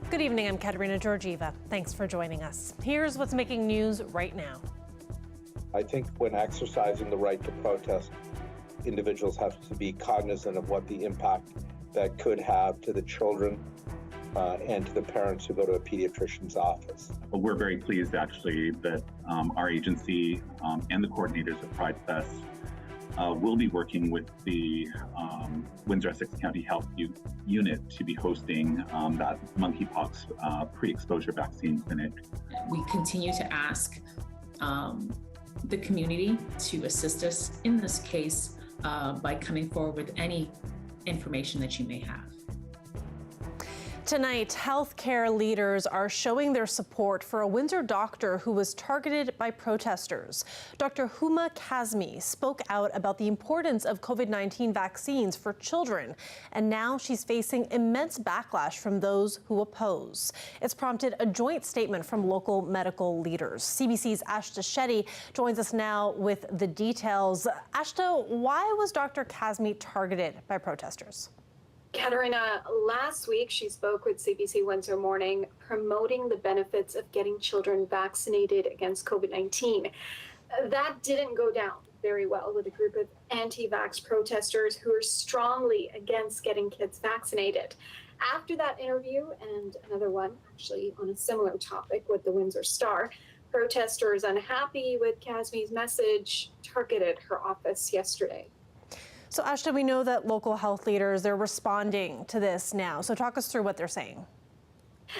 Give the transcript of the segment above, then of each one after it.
Good evening, I'm Katerina Georgieva. Thanks for joining us. Here's what's making news right now. I think when exercising the right to protest, individuals have to be cognizant of what the impact that could have to the children and to the parents who go to a pediatrician's office. Well, we're very pleased, actually, that our agency and the coordinators of Pride Fest will be working with the Windsor-Essex County Health Unit to be hosting that monkeypox pre-exposure vaccine clinic. We continue to ask the community to assist us in this case by coming forward with any information that you may have. Tonight, healthcare leaders are showing their support for a Windsor doctor who was targeted by protesters. Dr. Huma Kazmi spoke out about the importance of COVID-19 vaccines for children, and now she's facing immense backlash from those who oppose. It's prompted a joint statement from local medical leaders. CBC's Ashta Shetty joins us now with the details. Ashta, why was Dr. Kazmi targeted by protesters? Katerina, last week she spoke with CBC Windsor Morning promoting the benefits of getting children vaccinated against COVID-19. That didn't go down very well with a group of anti-vax protesters who are strongly against getting kids vaccinated. After that interview and another one actually on a similar topic with the Windsor Star, protesters unhappy with Kazmi's message targeted her office yesterday. So, Ashta, we know that local health leaders, they're responding to this now. So talk us through what they're saying.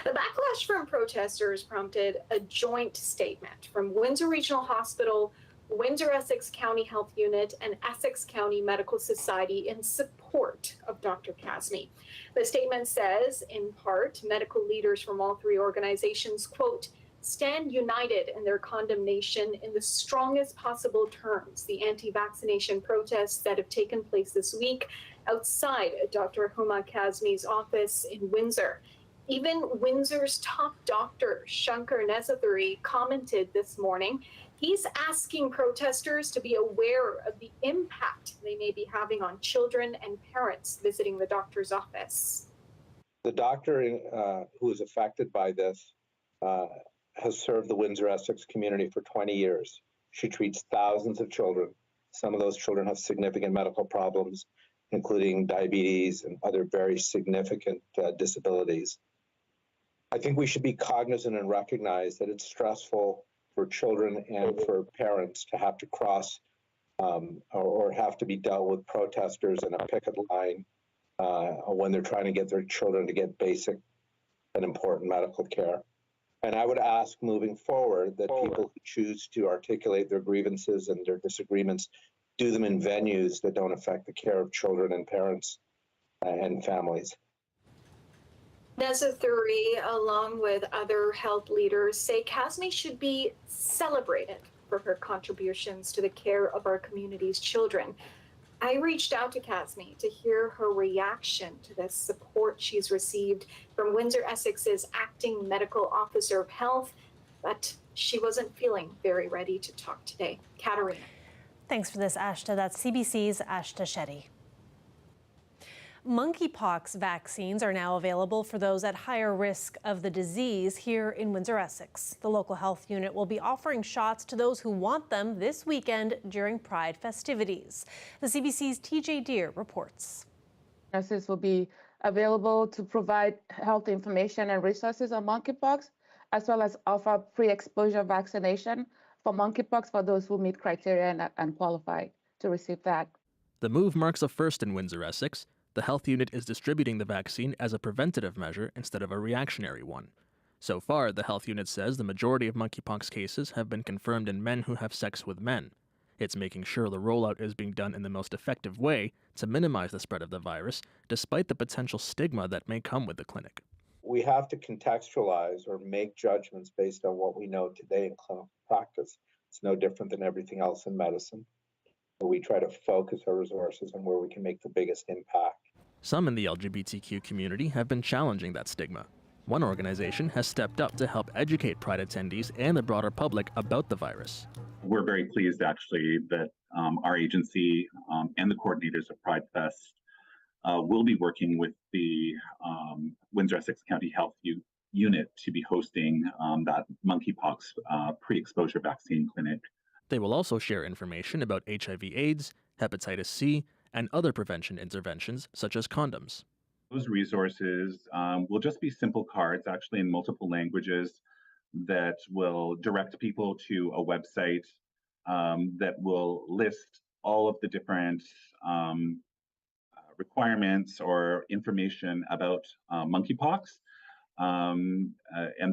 The backlash from protesters prompted a joint statement from Windsor Regional Hospital, Windsor-Essex County Health Unit, and Essex County Medical Society in support of Dr. Kazmi. The statement says, in part, medical leaders from all three organizations, quote, stand united in their condemnation in the strongest possible terms the anti-vaccination protests that have taken place this week outside Dr. Huma Kazmi's office in Windsor. Even Windsor's top doctor, Shankar Nezathuri, commented this morning. He's asking protesters to be aware of the impact they may be having on children and parents visiting the doctor's office. The doctor who is affected by this has served the Windsor-Essex community for 20 years. She treats thousands of children. Some of those children have significant medical problems, including diabetes and other very significant disabilities. I think we should be cognizant and recognize that it's stressful for children and for parents to have to cross or have to be dealt with protesters in a picket line when they're trying to get their children to get basic and important medical care. And I would ask moving forward that people who choose to articulate their grievances and their disagreements do them in venues that don't affect the care of children and parents and families. Nezathuri, along with other health leaders, say Kazmi should be celebrated for her contributions to the care of our community's children. I reached out to Kazmi to hear her reaction to the support she's received from Windsor-Essex's acting medical officer of health, but she wasn't feeling very ready to talk today. Katerina. Thanks for this, Ashta. That's CBC's Ashta Shetty. Monkeypox vaccines are now available for those at higher risk of the disease here in Windsor-Essex. The local health unit will be offering shots to those who want them this weekend during Pride festivities. The CBC's TJ Deer reports. Nurses will be available to provide health information and resources on monkeypox, as well as offer pre-exposure vaccination for monkeypox for those who meet criteria and qualify to receive that. The move marks a first in Windsor-Essex. The health unit is distributing the vaccine as a preventative measure instead of a reactionary one. So far, the health unit says the majority of monkeypox cases have been confirmed in men who have sex with men. It's making sure the rollout is being done in the most effective way to minimize the spread of the virus, despite the potential stigma that may come with the clinic. We have to contextualize or make judgments based on what we know today in clinical practice. It's no different than everything else in medicine. We try to focus our resources on where we can make the biggest impact. Some in the LGBTQ community have been challenging that stigma. One organization has stepped up to help educate Pride attendees and the broader public about the virus. We're very pleased, actually, that our agency and the coordinators of Pride Fest will be working with the Windsor-Essex County Health unit to be hosting that monkeypox pre-exposure vaccine clinic. They will also share information about HIV/AIDS, hepatitis C, and other prevention interventions such as condoms. Those resources will just be simple cards, actually in multiple languages, that will direct people to a website that will list all of the different requirements or information about monkeypox and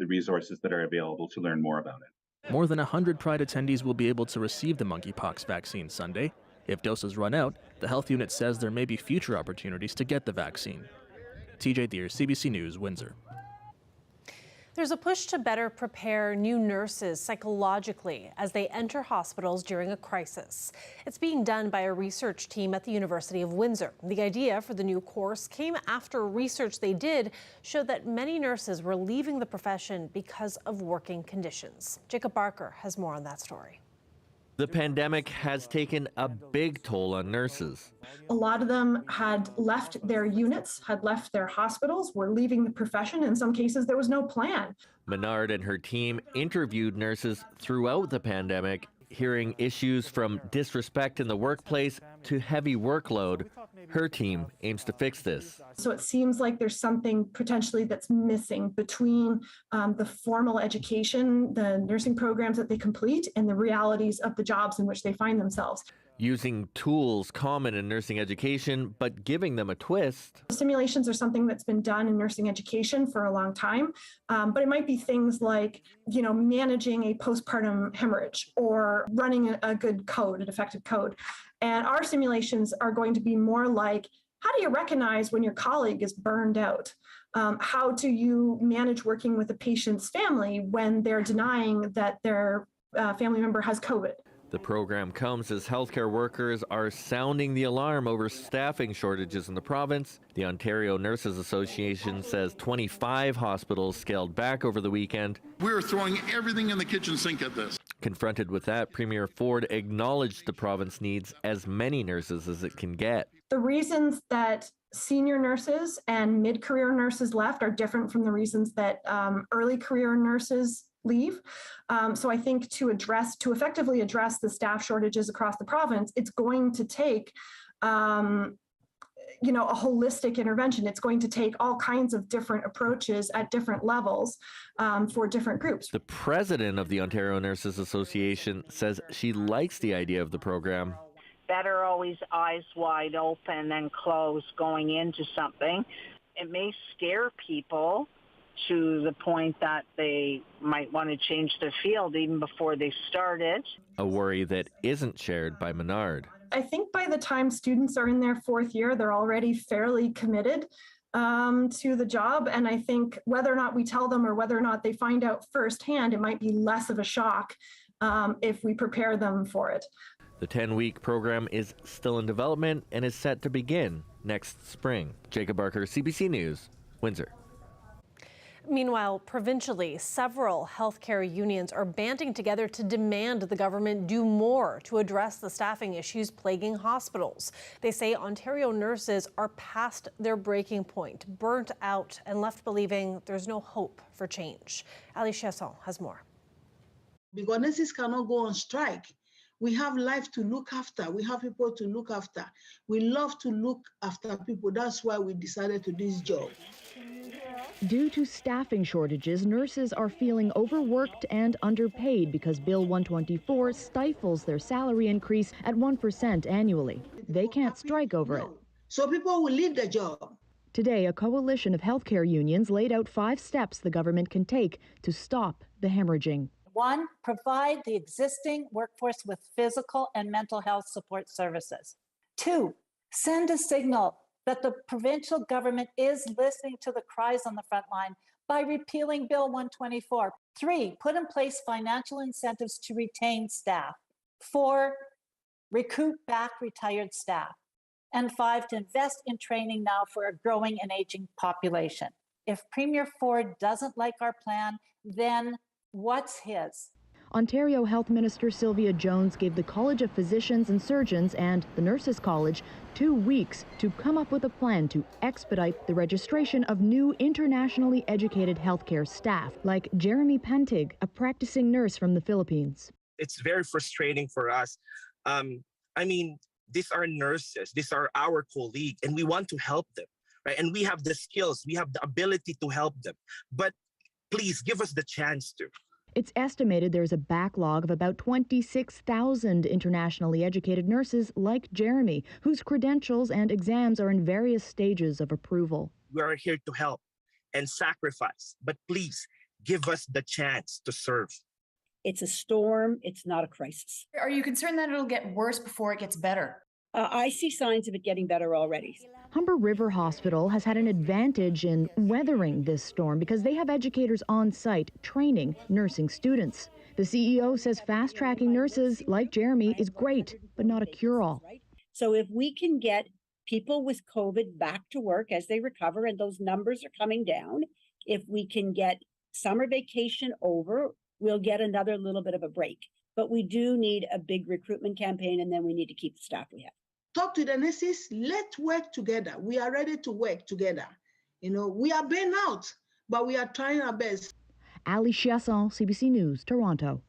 the resources that are available to learn more about it. More than 100 Pride attendees will be able to receive the monkeypox vaccine Sunday. If doses run out, the health unit says there may be future opportunities to get the vaccine. TJ Deere, CBC News, Windsor. There's a push to better prepare new nurses psychologically as they enter hospitals during a crisis. It's being done by a research team at the University of Windsor. The idea for the new course came after research they did showed that many nurses were leaving the profession because of working conditions. Jacob Barker has more on that story. The pandemic has taken a big toll on nurses. A lot of them had left their units, had left their hospitals, were leaving the profession. In some cases, there was no plan. Menard and her team interviewed nurses throughout the pandemic, hearing issues from disrespect in the workplace to heavy workload. Her team aims to fix this. So it seems like there's something potentially that's missing between the formal education, the nursing programs that they complete, and the realities of the jobs in which they find themselves. Using tools common in nursing education, but giving them a twist. Simulations are something that's been done in nursing education for a long time, but it might be things like, managing a postpartum hemorrhage or running a good code, an effective code. And our simulations are going to be more like, how do you recognize when your colleague is burned out? How do you manage working with a patient's family when they're denying that their family member has COVID? The program comes as healthcare workers are sounding the alarm over staffing shortages in the province. The Ontario Nurses Association says 25 hospitals scaled back over the weekend. We're throwing everything in the kitchen sink at this. Confronted with that, Premier Ford acknowledged the province needs as many nurses as it can get. The reasons that senior nurses and mid-career nurses left are different from the reasons that early career nurses leave. So I think to effectively address the staff shortages across the province, it's going to take a holistic intervention. It's going to take all kinds of different approaches at different levels for different groups. The president of the Ontario Nurses Association says she likes the idea of the program. Better always eyes wide open than closed going into something. It may scare people to the point that they might want to change their field even before they started. A worry that isn't shared by Menard. I think by the time students are in their fourth year, they're already fairly committed to the job. And I think whether or not we tell them or whether or not they find out firsthand, it might be less of a shock if we prepare them for it. The 10-week program is still in development and is set to begin next spring. Jacob Barker, CBC News, Windsor. Meanwhile, provincially, several healthcare unions are banding together to demand the government do more to address the staffing issues plaguing hospitals. They say Ontario nurses are past their breaking point, burnt out, and left believing there's no hope for change. Ali Chasson has more. Because nurses cannot go on strike. We have life to look after. We have people to look after. We love to look after people. That's why we decided to do this job. Due to staffing shortages, nurses are feeling overworked and underpaid because Bill 124 stifles their salary increase at 1% annually. They can't strike over it. So people will leave the job. Today, a coalition of healthcare unions laid out 5 steps the government can take to stop the hemorrhaging. 1, provide the existing workforce with physical and mental health support services. 2, send a signal that the provincial government is listening to the cries on the front line by repealing Bill 124. 3, put in place financial incentives to retain staff. 4, recruit back retired staff. And 5, to invest in training now for a growing and aging population. If Premier Ford doesn't like our plan, then what's his? Ontario Health Minister Sylvia Jones gave the College of Physicians and Surgeons and the Nurses College 2 weeks to come up with a plan to expedite the registration of new internationally educated healthcare staff, like Jeremy Pentig, a practicing nurse from the Philippines. It's very frustrating for us. These are nurses, these are our colleagues, and we want to help them, right? And we have the skills, we have the ability to help them. But please give us the chance to. It's estimated there's a backlog of about 26,000 internationally educated nurses like Jeremy, whose credentials and exams are in various stages of approval. We are here to help and sacrifice, but please give us the chance to serve. It's a storm, it's not a crisis. Are you concerned that it'll get worse before it gets better? I see signs of it getting better already. Humber River Hospital has had an advantage in weathering this storm because they have educators on site training nursing students. The CEO says fast-tracking nurses like Jeremy is great, but not a cure-all. So if we can get people with COVID back to work as they recover, and those numbers are coming down, if we can get summer vacation over, we'll get another little bit of a break. But we do need a big recruitment campaign, and then we need to keep the staff we have. Talk to the nurses, let's work together. We are ready to work together. We are burnt out, but we are trying our best. Ali Chiasson, CBC News, Toronto.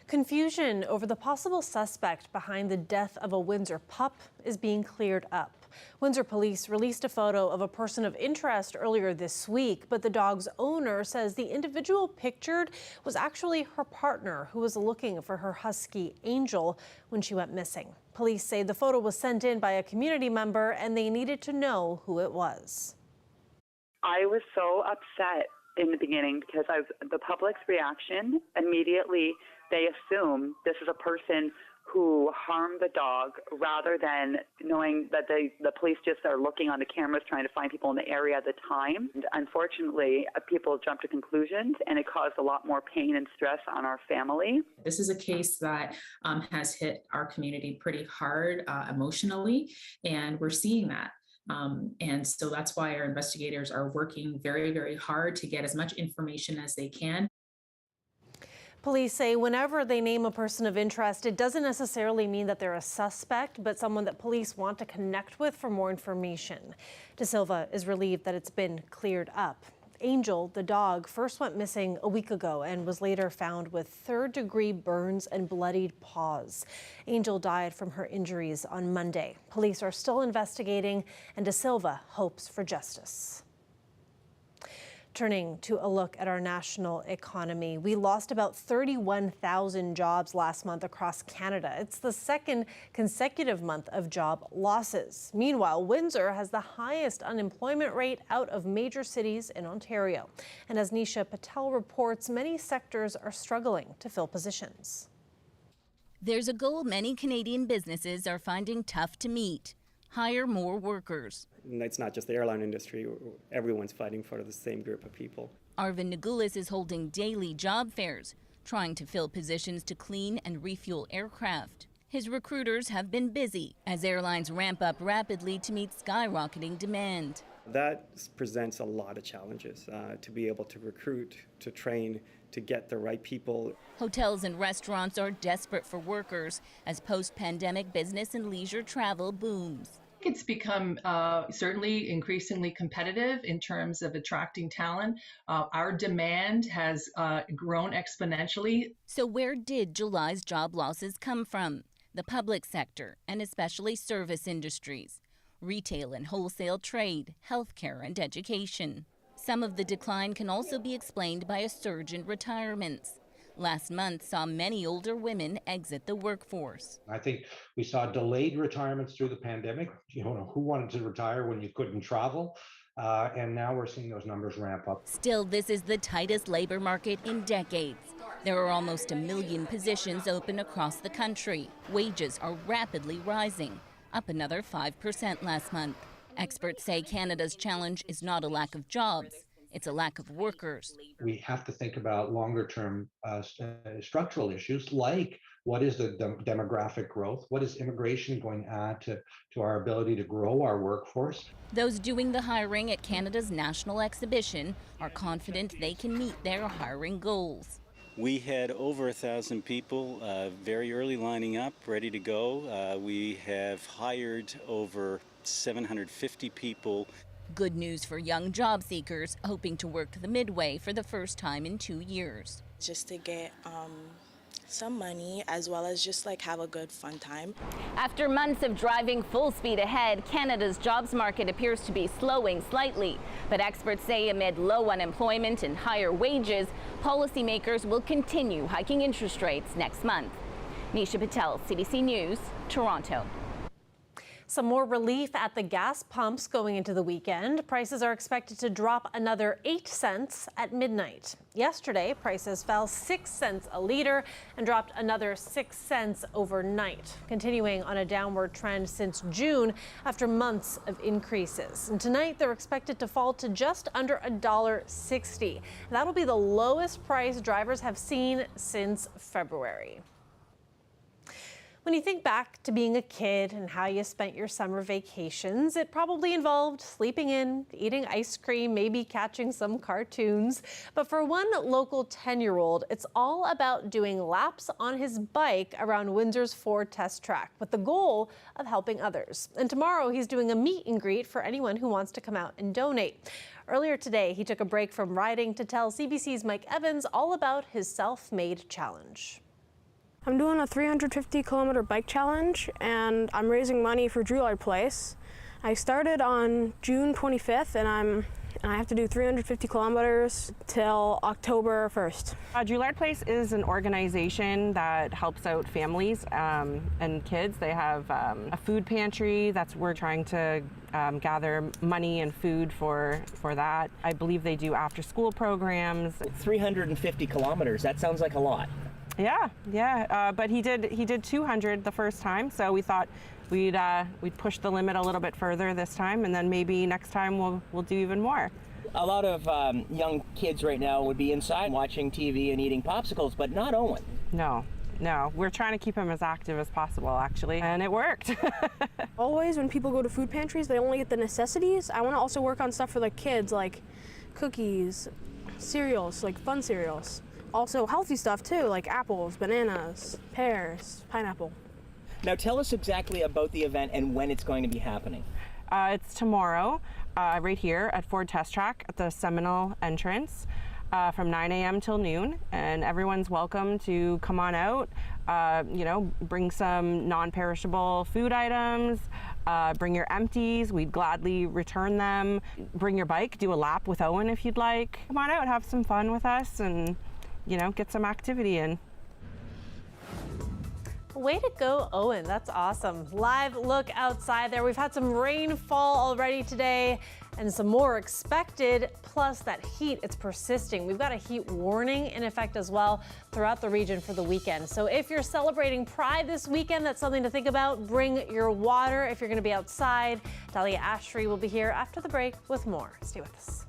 Confusion over the possible suspect behind the death of a Windsor pup is being cleared up. Windsor police released a photo of a person of interest earlier this week, but the dog's owner says the individual pictured was actually her partner who was looking for her husky Angel when she went missing. Police say the photo was sent in by a community member and they needed to know who it was. I was so upset in the beginning because the public's reaction immediately, they assume this is a person who harmed the dog rather than knowing that the police just are looking on the cameras trying to find people in the area at the time. And unfortunately, people jumped to conclusions and it caused a lot more pain and stress on our family. This is a case that has hit our community pretty hard emotionally, and we're seeing that. And so that's why our investigators are working very, very hard to get as much information as they can. Police say whenever they name a person of interest, it doesn't necessarily mean that they're a suspect, but someone that police want to connect with for more information. De Silva is relieved that it's been cleared up. Angel, the dog, first went missing a week ago and was later found with third-degree burns and bloodied paws. Angel died from her injuries on Monday. Police are still investigating, and De Silva hopes for justice. Turning to a look at our national economy, we lost about 31,000 jobs last month across Canada. It's the second consecutive month of job losses. Meanwhile, Windsor has the highest unemployment rate out of major cities in Ontario. And as Nisha Patel reports, many sectors are struggling to fill positions. There's a goal many Canadian businesses are finding tough to meet: hire more workers. It's not just the airline industry. Everyone's fighting for the same group of people. Arvin Nagulis is holding daily job fairs, trying to fill positions to clean and refuel aircraft. His recruiters have been busy as airlines ramp up rapidly to meet skyrocketing demand. That presents a lot of challenges to be able to recruit, to train, to get the right people. Hotels and restaurants are desperate for workers as post-pandemic business and leisure travel booms. It's become certainly increasingly competitive in terms of attracting talent. Our demand has grown exponentially. So where did July's job losses come from? The public sector, and especially service industries, retail and wholesale trade, healthcare and education. Some of the decline can also be explained by a surge in retirements. Last month saw many older women exit the workforce. I think we saw delayed retirements through the pandemic. Who wanted to retire when you couldn't travel? And now we're seeing those numbers ramp up. Still, this is the tightest labor market in decades. There are almost 1 million positions open across the country. Wages are rapidly rising, up another 5% last month. Experts say Canada's challenge is not a lack of jobs. It's a lack of workers. We have to think about longer-term structural issues like what is the demographic growth? What is immigration going to add to our ability to grow our workforce? Those doing the hiring at Canada's national exhibition are confident they can meet their hiring goals. We had over 1,000 people very early lining up, ready to go. We have hired over 750 people. Good news for young job seekers hoping to work the Midway for the first time in 2 years. Just to get some money, as well as just like have a good fun time. After months of driving full speed ahead, Canada's jobs market appears to be slowing slightly. But experts say amid low unemployment and higher wages, policymakers will continue hiking interest rates next month. Nisha Patel, CBC News, Toronto. Some more relief at the gas pumps going into the weekend. Prices are expected to drop another 8 cents at midnight. Yesterday, prices fell 6 cents a liter and dropped another 6 cents overnight, continuing on a downward trend since June after months of increases. And tonight, they're expected to fall to just under $1.60. That'll be the lowest price drivers have seen since February. When you think back to being a kid and how you spent your summer vacations, it probably involved sleeping in, eating ice cream, maybe catching some cartoons. But for one local 10-year-old, it's all about doing laps on his bike around Windsor's Ford test track with the goal of helping others. And tomorrow he's doing a meet and greet for anyone who wants to come out and donate. Earlier today, he took a break from riding to tell CBC's Mike Evans all about his self-made challenge. I'm doing a 350-kilometer bike challenge, and I'm raising money for Drouillard Place. I started on June 25th, and I have to do 350 kilometers till October 1st. Drouillard Place is an organization that helps out families and kids. They have a food pantry. We're trying to gather money and food for that. I believe they do after-school programs. 350 kilometers, that sounds like a lot. Yeah, but he did 200 the first time, so we thought we'd push the limit a little bit further this time, and then maybe next time we'll do even more. A lot of young kids right now would be inside watching TV and eating popsicles, but not Owen. No, we're trying to keep him as active as possible, actually, and it worked. Always when people go to food pantries, they only get the necessities. I want to also work on stuff for the kids, like cookies, cereals, like fun cereals. Also healthy stuff too, like apples, bananas, pears, pineapple. Now tell us exactly about the event and when it's going to be happening. It's tomorrow, right here at Ford Test Track at the Seminole entrance from 9 a.m. till noon, and everyone's welcome to come on out, bring some non-perishable food items, bring your empties, we'd gladly return them. Bring your bike, do a lap with Owen if you'd like. Come on out, have some fun with us, and get some activity in. Way to go, Owen. That's awesome. Live look outside there. We've had some rainfall already today and some more expected. Plus that heat, it's persisting. We've got a heat warning in effect as well throughout the region for the weekend. So if you're celebrating Pride this weekend, that's something to think about. Bring your water if you're going to be outside. Dahlia Ashtree will be here after the break with more. Stay with us.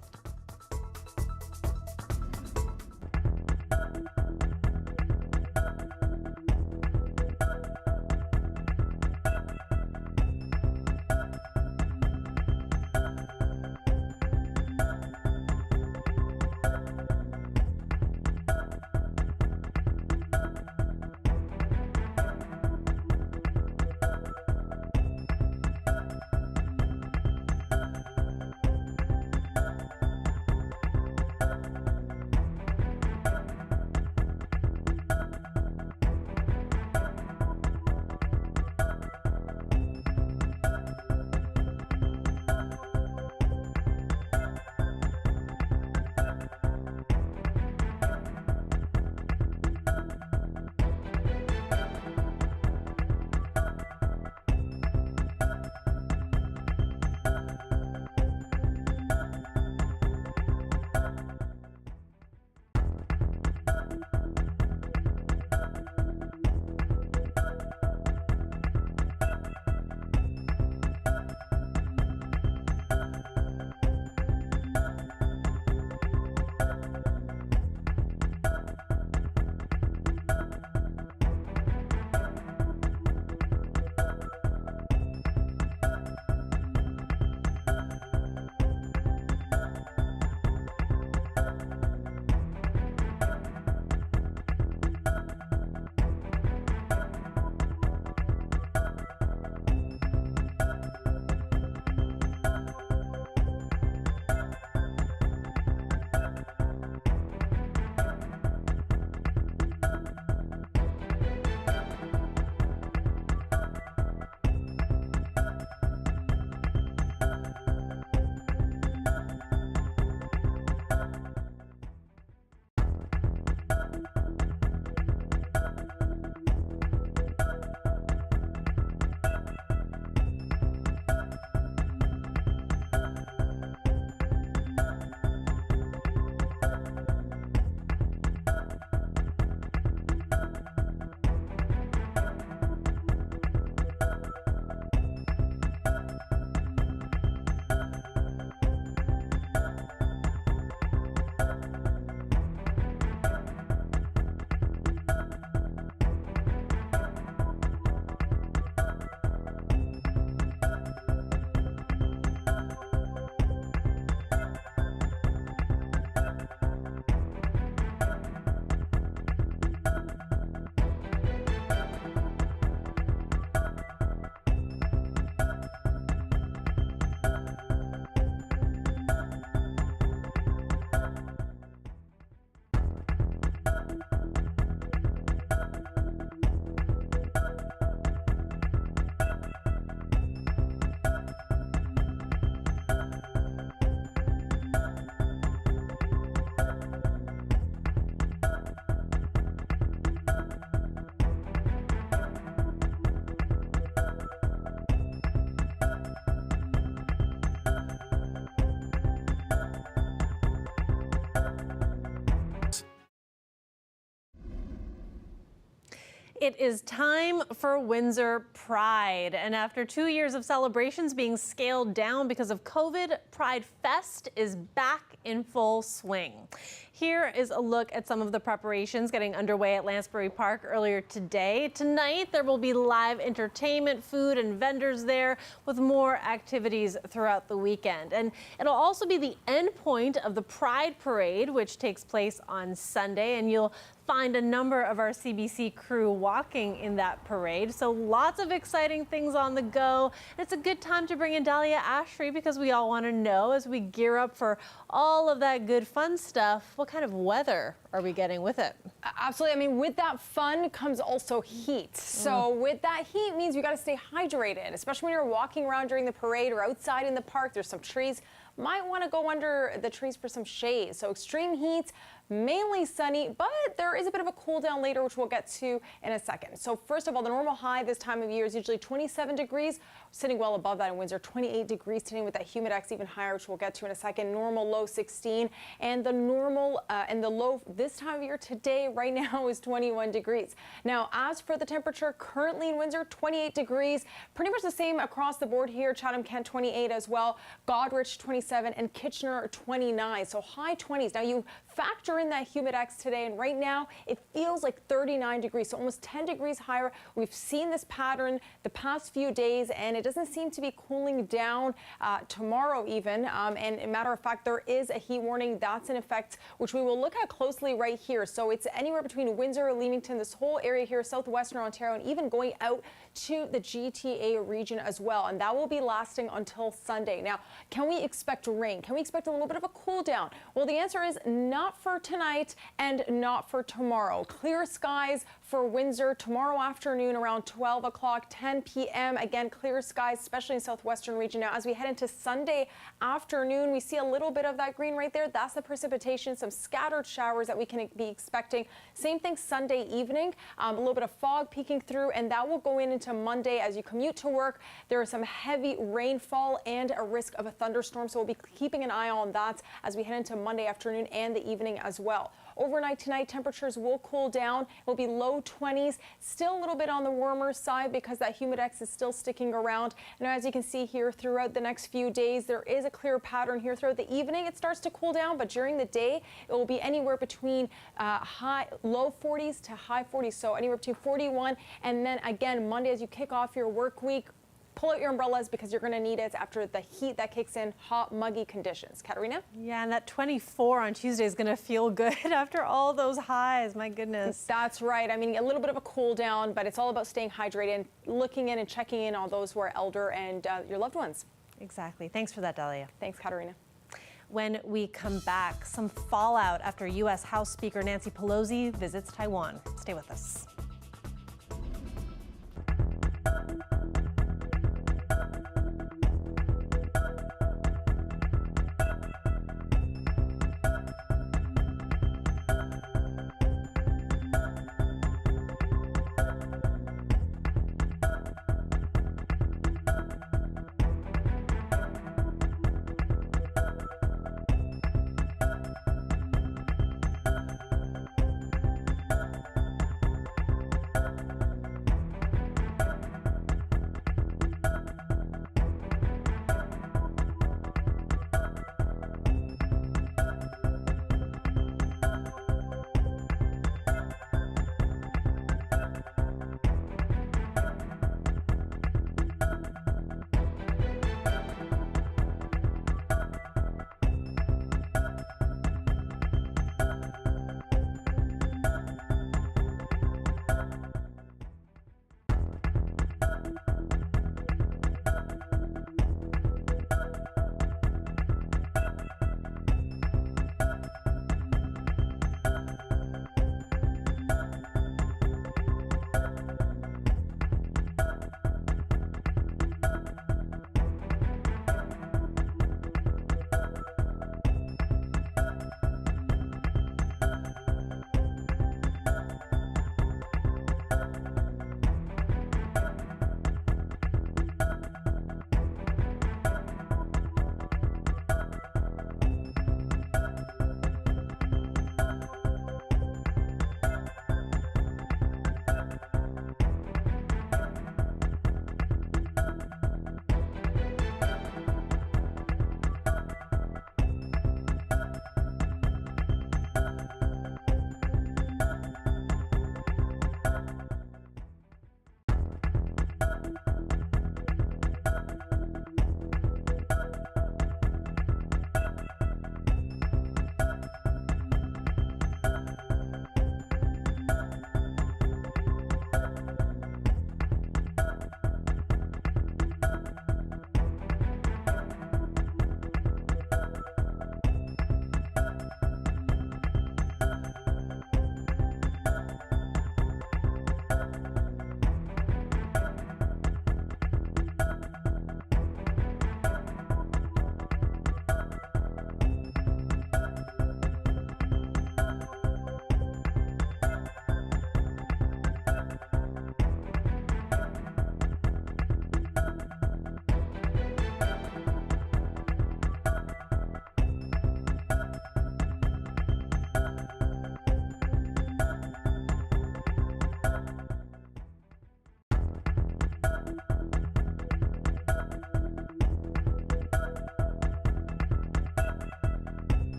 It is time for Windsor Pride. And after 2 years of celebrations being scaled down because of COVID, Pride Fest is back in full swing. Here is a look at some of the preparations getting underway at Lansbury Park earlier today. Tonight, there will be live entertainment, food, and vendors there with more activities throughout the weekend. And it'll also be the end point of the Pride Parade, which takes place on Sunday. And you'll find a number of our CBC crew walking in that parade. So lots of exciting things on the go. It's a good time to bring in Dahlia Ashry because we all want to know as we gear up for all of that good fun stuff, what kind of weather are we getting with it? Absolutely. I mean, with that fun comes also heat. So with that heat means you got to stay hydrated, especially when you're walking around during the parade or outside in the park. There's some trees. Might want to go under the trees for some shade. So extreme heat, mainly sunny, but there is a bit of a cool down later, which we'll get to in a second. So first of all, the normal high this time of year is usually 27 degrees, sitting well above that in Windsor, 28 degrees today with that humidex even higher, which we'll get to in a second. Normal low 16, and the normal and the low this time of year today right now is 21 degrees. Now, as for the temperature currently in Windsor, 28 degrees, pretty much the same across the board here. Chatham-Kent 28 as well, Goderich 27, and Kitchener 29. So high 20s. Now you factor in that humidex today, and right now it feels like 39 degrees, so almost 10 degrees higher. We've seen this pattern the past few days, and it doesn't seem to be cooling down tomorrow even. And a matter of fact, there is a heat warning that's in effect, which we will look at closely right here. So it's anywhere between Windsor, Leamington, this whole area here, southwestern Ontario, and even going out to the GTA region as well. And that will be lasting until Sunday. Now, can we expect rain? Can we expect a little bit of a cool down? Well, the answer is not for tonight and not for tomorrow. Clear skies for Windsor tomorrow afternoon around 12 o'clock, 10 p.m. Again, clear skies, especially in southwestern region. Now, as we head into Sunday afternoon, we see a little bit of that green right there. That's the precipitation, some scattered showers that we can be expecting. Same thing Sunday evening, a little bit of fog peeking through, and that will go into Monday as you commute to work. There is some heavy rainfall and a risk of a thunderstorm, so we'll be keeping an eye on that as we head into Monday afternoon and the evening as well. Overnight tonight, temperatures will cool down. It will be low 20s, still a little bit on the warmer side because that humidex is still sticking around. And as you can see here throughout the next few days, there is a clear pattern here throughout the evening. It starts to cool down, but during the day, it will be anywhere between low 40s to high 40s. So anywhere between 41. And then again, Monday, as you kick off your work week, pull out your umbrellas because you're going to need it after the heat that kicks in, hot, muggy conditions. Katerina? Yeah, and that 24 on Tuesday is going to feel good after all those highs. My goodness. That's right. I mean, a little bit of a cool down, but it's all about staying hydrated and looking in and checking in on those who are elder and your loved ones. Exactly. Thanks for that, Dahlia. Thanks, Katerina. When we come back, some fallout after U.S. House Speaker Nancy Pelosi visits Taiwan. Stay with us.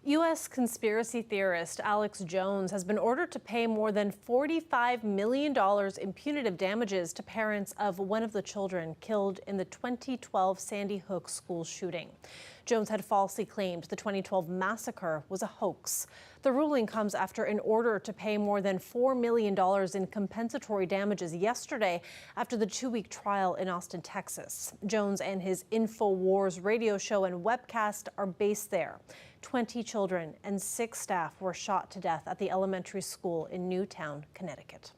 U.S. conspiracy theorist Alex Jones has been ordered to pay more than $45 million in punitive damages to parents of one of the children killed in the 2012 Sandy Hook school shooting. Jones had falsely claimed the 2012 massacre was a hoax. The ruling comes after an order to pay more than $4 million in compensatory damages yesterday after the 2-week trial in Austin, Texas. Jones and his InfoWars radio show and webcast are based there. 20 children and 6 staff were shot to death at the elementary school in Newtown, Connecticut.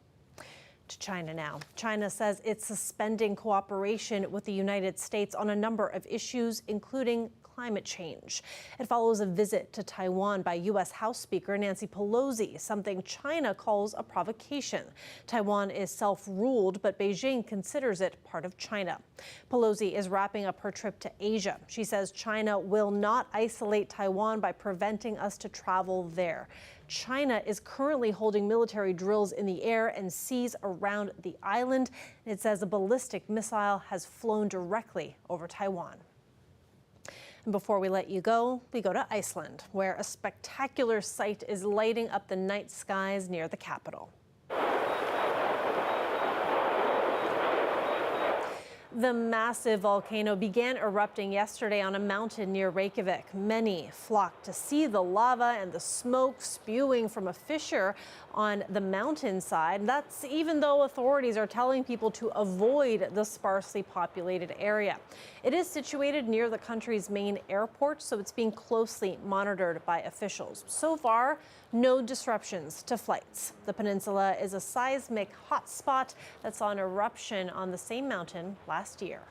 To China now. China says it's suspending cooperation with the United States on a number of issues, including climate change. It follows a visit to Taiwan by U.S. House Speaker Nancy Pelosi, something China calls a provocation. Taiwan is self-ruled, but Beijing considers it part of China. Pelosi is wrapping up her trip to Asia. She says China will not isolate Taiwan by preventing us to travel there. China is currently holding military drills in the air and seas around the island. It says a ballistic missile has flown directly over Taiwan. And before we let you go, we go to Iceland, where a spectacular sight is lighting up the night skies near the capital. The massive volcano began erupting yesterday on a mountain near Reykjavik. Many flocked to see the lava and the smoke spewing from a fissure on the mountainside. That's even though authorities are telling people to avoid the sparsely populated area. It is situated near the country's main airport, so it's being closely monitored by officials. So far, no disruptions to flights. The peninsula is a seismic hotspot that saw an eruption on the same mountain last year.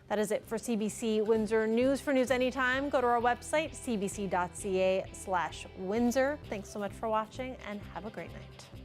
That is it for CBC Windsor News. For news anytime, go to our website, cbc.ca/Windsor. Thanks so much for watching and have a great night.